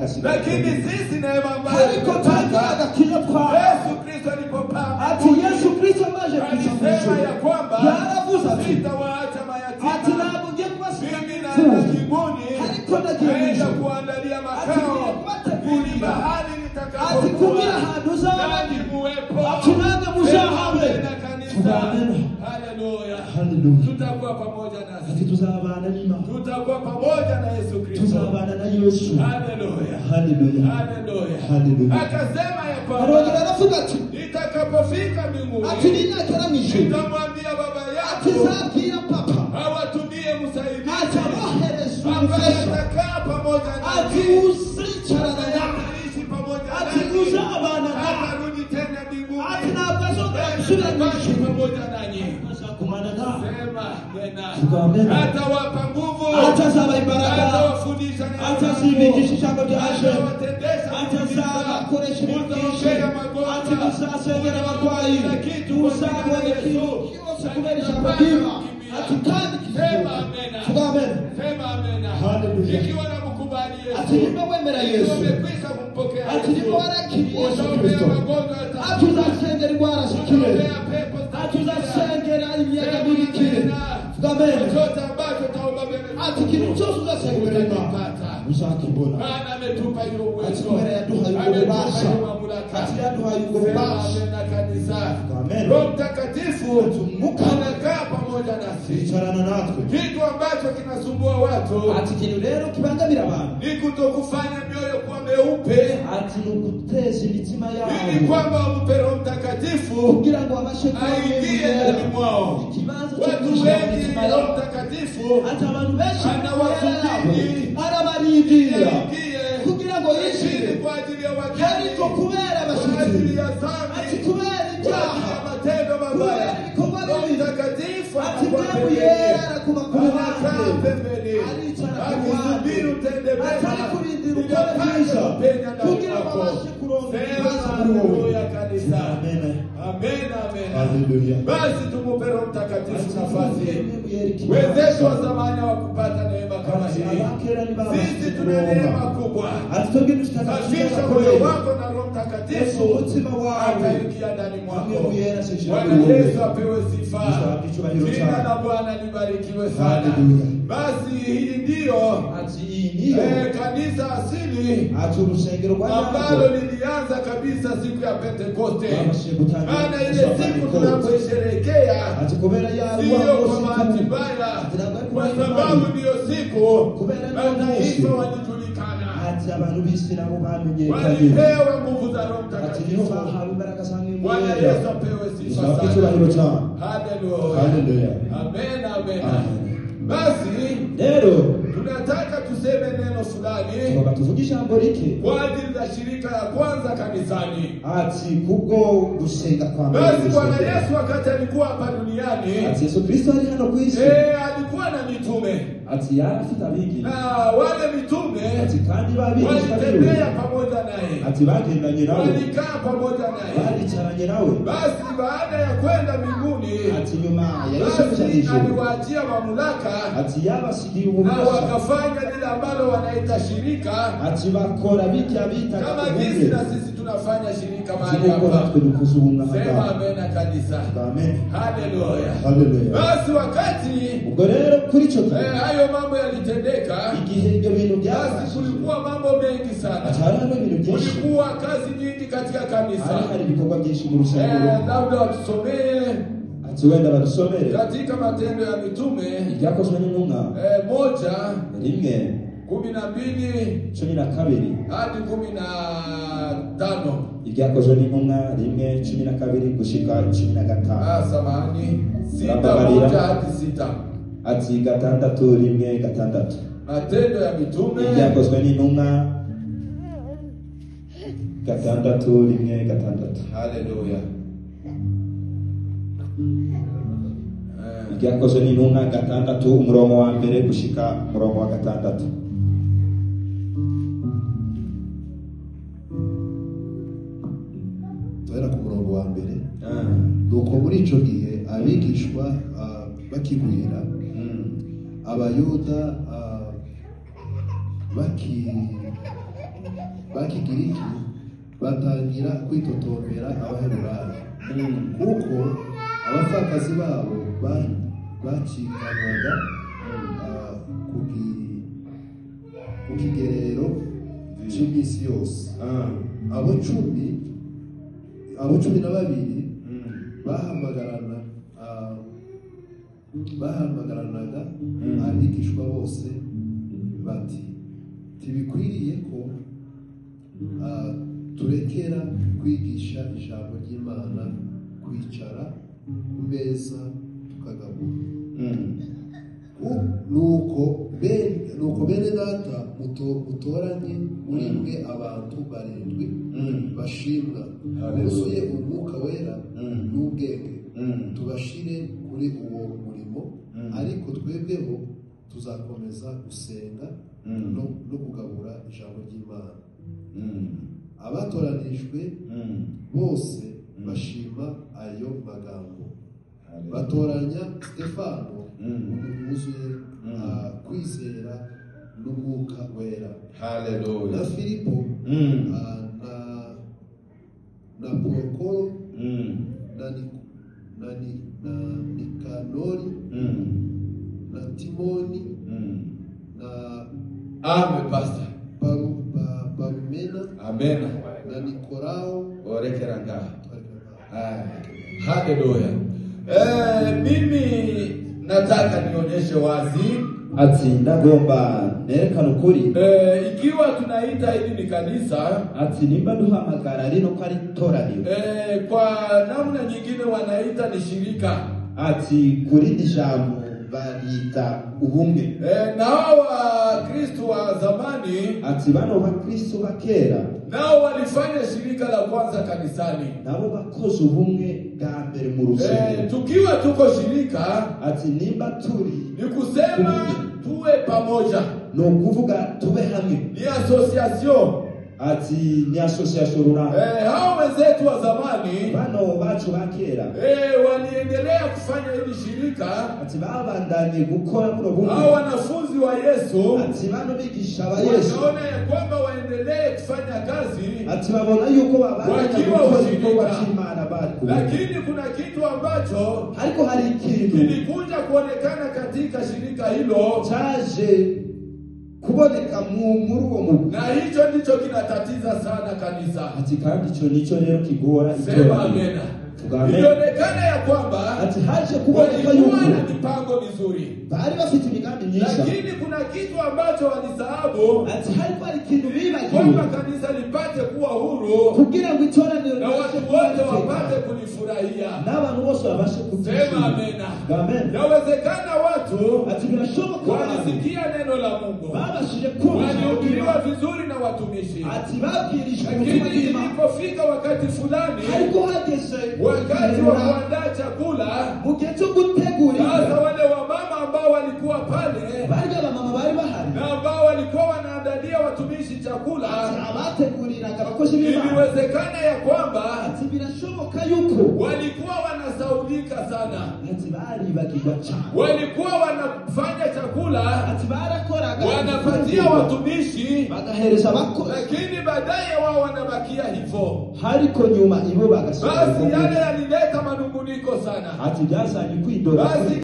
agasigara. Lakini sisi neema ambayo ariko twebwe agakiza twahawe. Yesu Kristo alipopaa ati Yesu Kristo amaze alisema ya kwamba yaravuze ati sitawaacha mayatima. ati ntabwo ngiye kubasiga mimi naenda mbinguni ariko ndagiye naenda mw'ijuru. kuandalia ati makao ngiye kubategurira mahali ati nitakapokuwa kugira ahantu uzaba nanyi muwepo. ati nange muzahabe. Na kanisa. Tuzahabana. Haleluya. Haleluya. Tutakuwa pamoja nasi. ati tuzabana n'Imana. Tutakuwa pamoja na Yesu Kristo. Tuzabana na Yesu. Haleluya. Haleluya. Haleluya. Haleluya. Akasema ya kwamba arongera aravuga ati nitakapofika mbinguni ati ninagera mw'ijuru nitamwambia baba ati yako zabwira papa awatumie msaidizi ati abohereza ambaye umufasha atakaa pamoja ati nasi, uzicarana nawe ataishi pamoja ati nasi, uzabana nawe atarudi tena mbinguni, ati ntabwo azongera gusubira atabaki mw'ijuru pamoja nanyi. azakumana nawe. Sema Amen. tena, atawapa nguvu, atazaba imbaraga atawafundisha neno la atazibigisha Mungu, ijambo ryaje atawatendesha atazabakoresha ibintu byinshi ati muzasengera abarwayi muzabona ikintu cyose kubera ijambo ry'Imana ati kandi Sema amen. tugamen Sema amen. Hallelujah. Ikiwa namkubali Yesu, ati nimba wemera Yesu umekwisha kumpokea ati nimba warakiriye Yesu utaombea Kristo magonjwa ati uzasengera indwara zikire utaombea pepo ati uzasengera imiyaga mibi ikire tugamen chochote ambacho utaomba mbele ati ikintu cyose uzasengera Imana uzakibona. Maana ametupa hiyo uwezo, ati kubera yaduhaye ubwo bubasha ati yaduhaye ubwo bubasha. na kanisa. Amen. Roho Mtakatifu anakaa pamoja nasi. Icarana natwe. Kitu ambacho kinasumbua watu ati ikintu rero kibangamira abantu ni kutokufanya mioyo kuwa meupe, ati ni uguteza imitima ili yabo kwamba umpe Roho Mtakatifu kugira ngo babashe aingie ndani mwao. ikibanza cyo Watu kwinjira mu wengi mitima Roho yabo Mtakatifu ati abantu benshi anawasubiri arabarindira aingie kugira ngo lakini yinjire kwa ajili ya ariko wageni, kubera kwa abashyitsi ajili ya ati dhambi, kubera kwa ajili ibyaha ya matendo mabaya, kubera ibikorwa Roho bibi Mtakatifu ati anakuwa mbegu pembeni, yera arakuba ku anakaa ruhande pembeni, aricara ku akisubiri ruhande utende atari mema, kurindira ili ukora apate byiza kupenya ndani kugira ngo mwako. abashe kuronka Sema ibibazo muri wowe. haleluya kanisa. Amen. Amen, amen. Haleluya. Basi tumupe Roho Mtakatifu nafasi. Wenzetu Wenzetu wa zamani hawakupata neema kama hii. Sisi tuna neema kubwa. Safisha moyo wako na Roho Mtakatifu ataingia ndani mwako. Bwana Yesu apewe sifa. Jina la Bwana libarikiwe sana. Basi hii ndio kanisa asili ambalo lilianza kabisa siku ya Pentekoste. Maana ile siku tunapoisherehekea sio kwa bahati mbaya, kwa sababu ndiyo siku mataifa walijulikana, walipewa nguvu za Roho Mtakatifu. Bwana Yesu apewe sifa sana. Haleluya. Amen, amen. Basi rero tunataka tuseme neno fulani tuvuga ijambo rike kwa ajili ya shirika ya kwanza kanisani. ati kubwo gusenga kwa mbere. Basi Bwana Yesu wakati alikuwa hapa duniani, ati Yesu Kristo ali hano ku isi, alikuwa na mitume, ati yarafite abigi, na wale mitume ati kandi babigisha walitembea pamoja naye, ati bagendanye nawe, walikaa pamoja naye, baricaranye nawe. Basi baada ya kwenda mbinguni, ati nyuma ya Yesu kushadisha, aliwaachia mamlaka, ati yabasigiye na ububasha, wakafanya lile ambalo wanaita shirika, ati bakora biki abita kama jinsi na sisi tunafanya shirika mahali hapa. Sema amen kanisa. Amen. Haleluya. Haleluya. Basi wakati ubwo rero kuri cyo hayo mambo yalitendeka, igihe ibyo bintu basi kulikuwa mambo mengi sana. Atana ibintu byinshi, kulikuwa kazi nyingi katika kanisa. Hari ibikorwa byinshi mu rusengero. Labda watusomee ati wenda badusomere katika Matendo ya Mitume ibyakozwe n'intumwa 1:12 hadi 15. Ibyakozwe n'intumwa 1:12 gushika 15. Samahani, 6:1 hadi 6. Ati 6:1-6. Matendo ya Mitume ibyakozwe n'intumwa 6:1-6. Haleluya. Ibyakozwe n'intumwa 6 umurongo wa mbere gushika umurongo wa 6. Tuhera ku murongo wa mbere. Nuko muri ico gihe abigishwa bakigwira, bakigiriki batangira kwitotombera Abaheburayo kuko abapfakazi babo bacikanwaga ku kigerero cy'iminsi yose. Abo cumi na babiri bahamagaranaga abigishwa bose bati tibikwiriye ko turekera kwigisha ijambo ry'Imana kwicara ku meza tukagabura. Nuko bene data mutoranye muri mwe abantu 7 bashimwa buzuye umwuka wera n'ubwenge, tubashire kuri uwo murimo, ariko twebweho tuzakomeza gusenga no kugabura ijambo ry'Imana. Abatoranijwe bose bashima ayo magambo. Batoranya Stefano wuzuye kwizera n'umwuka wera, haleluya, na Filipo na Prokoro na Nikanori na Timoni na pastor Parumena amen na Nikolao orekeranga. Haleluya. Mimi nataka nionyeshe wazi ati ndagomba nerekana ukuri ikiwa tunaita hili ni kanisa, ati nimba duhamagara rino ko ari toraniro, kwa namna nyingine wanaita ni shirika, ati kuri dijambo barita ubumwe. Na hawa Kristo wa zamani, ati bano ba Kristo bakera nao walifanya shirika la kwanza kanisani, nabo bakoze ubumwe bwa mbere mu rusengero. Tukiwa tuko shirika, ati nimba turi ni kusema tuwe pamoja, no kuvuga tube hamwe, ni association. Ati ni association runaka. Hao wenzetu wa zamani bano bacu bakera waliendelea kufanya hili shirika, ati babandanye gukora buno bumwe. Hao wanafunzi wa Yesu, ati bano bigisha ba Yesu, wanaona ya kwamba waendelee kufanya kazi, ati babona yuko babandanye gukora igikorwa cy'Imana bako. Lakini kuna kitu ambacho ariko hari ikintu kilikuja kuonekana katika shirika hilo, chaje kuboneka muri uwo mu, na hicho ndicho kinatatiza sana kanisa. Ati kandi ico nico rero kigora Sema amena. Ilionekana ya kwamba ati haje kuboneka yuko na mipango mizuri, bari bafite imigambi myinshi, lakini kuna kitu ambacho walisahau. Ati hariko ari ikintu bibagiwe, kwamba kanisa lipate kuwa huru, kugira ngo itoraniro na watu wote wapate kulifurahia, n'abantu bose babashe kubyishimira. Sema amena. Amen. Yawezekana watu ati birashoboka walisikia neno la Mungu, babashije kumva, walihubiriwa vizuri na watumishi, ati babwirishwe, lakini ilipofika wakati fulani, ariko hageze wakati wa kuandaa chakula, mu gihe cyo gutegura, sasa wale wamama ambao walikuwa pale, bari abamama bari bahari, na ambao walikuwa wanaandalia watumishi chakula, abateguriraga abakozi b'Imana, iliwezekana ya kwamba ati birashoboka yuko walikuwa wanasaudika sana, ati bari bagirwa cyane, walikuwa wanafanya chakula, ati barakoraga wanapatia watumishi, bagahereza abakozi, lakini baadaye wao wanabakia hivyo, hariko nyuma ibo bagasubira. Basi yale yalileta manunguniko sana, ati byazanye kwidora.